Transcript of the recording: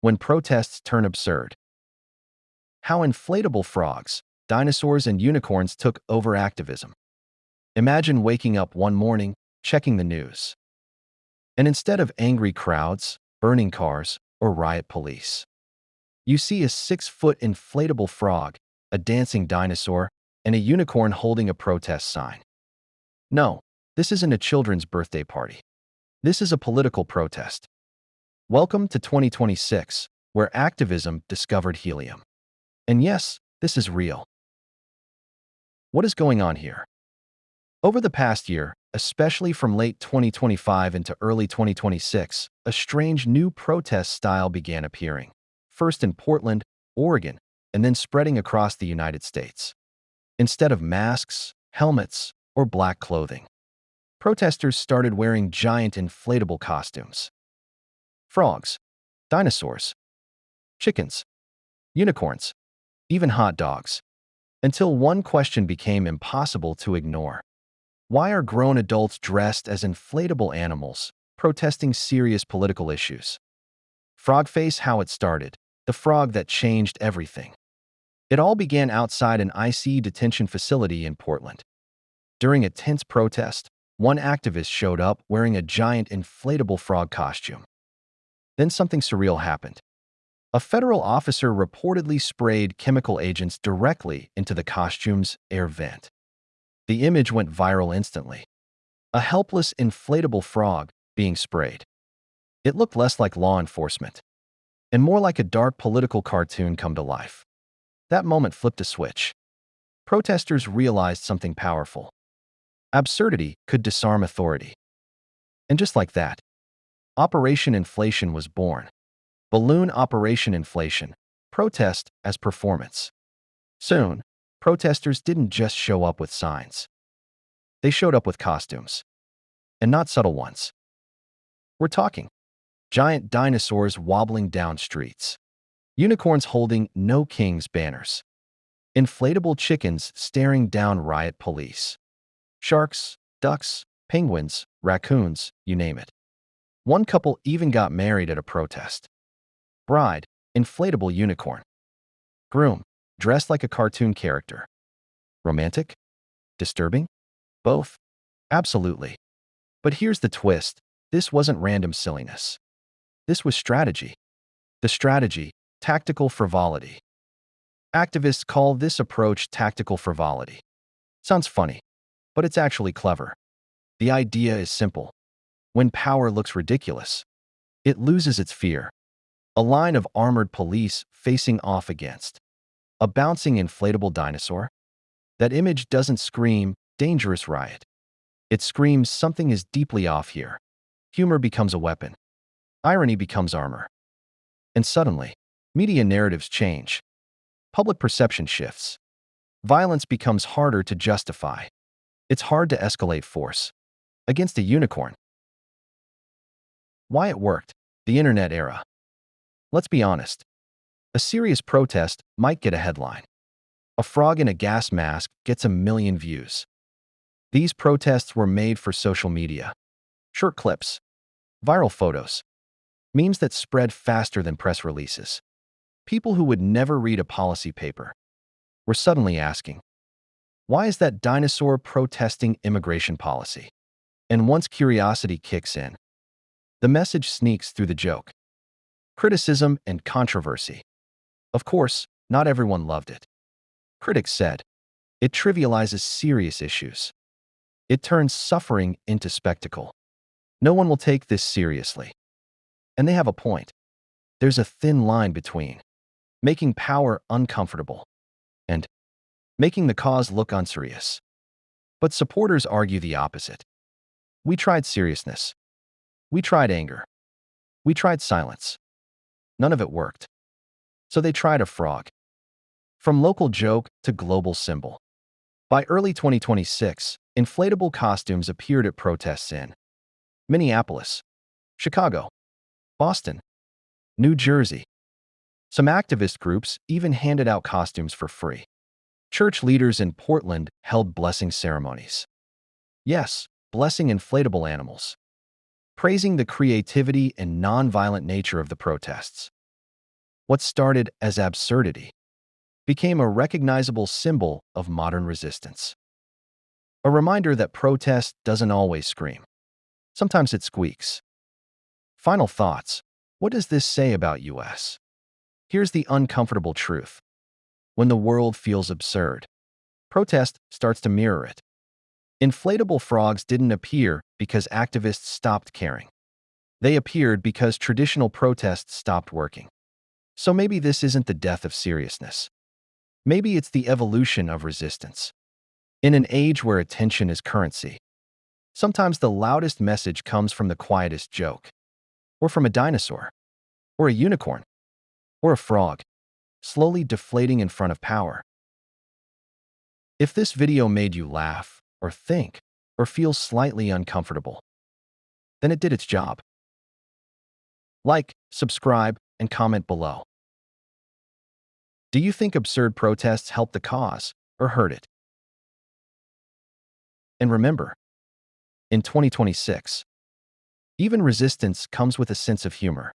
when protests turn absurd. How inflatable frogs, dinosaurs, and unicorns took over activism. Imagine waking up one morning, checking the news, and instead of angry crowds, burning cars, or riot police, you see a 6-foot inflatable frog, a dancing dinosaur, and a unicorn holding a protest sign. No, this isn't a children's birthday party. This is a political protest. Welcome to 2026, where activism discovered helium. And yes, this is real. What is going on here? Over the past year, especially from late 2025 into early 2026, a strange new protest style began appearing, first in Portland, Oregon, and then spreading across the United States. Instead of masks, helmets, or black clothing, protesters started wearing giant inflatable costumes. Frogs, dinosaurs, chickens, unicorns, even hot dogs, until one question became impossible to ignore. Why are grown adults dressed as inflatable animals, protesting serious political issues? Frogface: how it started, the frog that changed everything. It all began outside an ICE detention facility in Portland. During a tense protest, one activist showed up wearing a giant inflatable frog costume. Then something surreal happened. A federal officer reportedly sprayed chemical agents directly into the costume's air vent. The image went viral instantly. A helpless inflatable frog being sprayed. It looked less like law enforcement and more like a dark political cartoon come to life. That moment flipped a switch. Protesters realized something powerful. Absurdity could disarm authority. And just like that, Operation Inflation was born. Balloon Operation Inflation. Protest as performance. Soon, protesters didn't just show up with signs. They showed up with costumes. And not subtle ones. We're talking giant dinosaurs wobbling down streets, unicorns holding "No Kings" banners, inflatable chickens staring down riot police, sharks, ducks, penguins, raccoons, you name it. One couple even got married at a protest. Bride, inflatable unicorn. Groom, dressed like a cartoon character. Romantic? Disturbing? Both? Absolutely. But here's the twist. This wasn't random silliness. This was strategy. The strategy: tactical frivolity. Activists call this approach tactical frivolity. Sounds funny, but it's actually clever. The idea is simple. When power looks ridiculous, it loses its fear. A line of armored police facing off against a bouncing inflatable dinosaur? That image doesn't scream dangerous riot. It screams something is deeply off here. Humor becomes a weapon. Irony becomes armor. And suddenly, media narratives change. Public perception shifts. Violence becomes harder to justify. It's hard to escalate force against a unicorn. Why it worked? The internet era. Let's be honest. A serious protest might get a headline. A frog in a gas mask gets 1 million views. These protests were made for social media. Short clips, viral photos, memes that spread faster than press releases. People who would never read a policy paper were suddenly asking, why is that dinosaur protesting immigration policy? And once curiosity kicks in, the message sneaks through the joke. Criticism and controversy. Of course, not everyone loved it. Critics said, it trivializes serious issues. It turns suffering into spectacle. No one will take this seriously. And they have a point. There's a thin line between making power uncomfortable and making the cause look unserious. But supporters argue the opposite. We tried seriousness. We tried anger. We tried silence. None of it worked. So they tried a frog. From local joke to global symbol. By early 2026, inflatable costumes appeared at protests in Minneapolis, Chicago, Boston, New Jersey. Some activist groups even handed out costumes for free. Church leaders in Portland held blessing ceremonies. Yes, blessing inflatable animals, praising the creativity and nonviolent nature of the protests. What started as absurdity became a recognizable symbol of modern resistance. A reminder that protest doesn't always scream. Sometimes it squeaks. Final thoughts. What does this say about US? Here's the uncomfortable truth. When the world feels absurd, protest starts to mirror it. Inflatable frogs didn't appear because activists stopped caring. They appeared because traditional protests stopped working. So maybe this isn't the death of seriousness. Maybe it's the evolution of resistance. In an age where attention is currency, sometimes the loudest message comes from the quietest joke, or from a dinosaur, or a unicorn, or a frog, slowly deflating in front of power. If this video made you laugh, or think, or feel slightly uncomfortable, then it did its job. Like, subscribe, and comment below. Do you think absurd protests help the cause or hurt it? And remember, in 2026, even resistance comes with a sense of humor.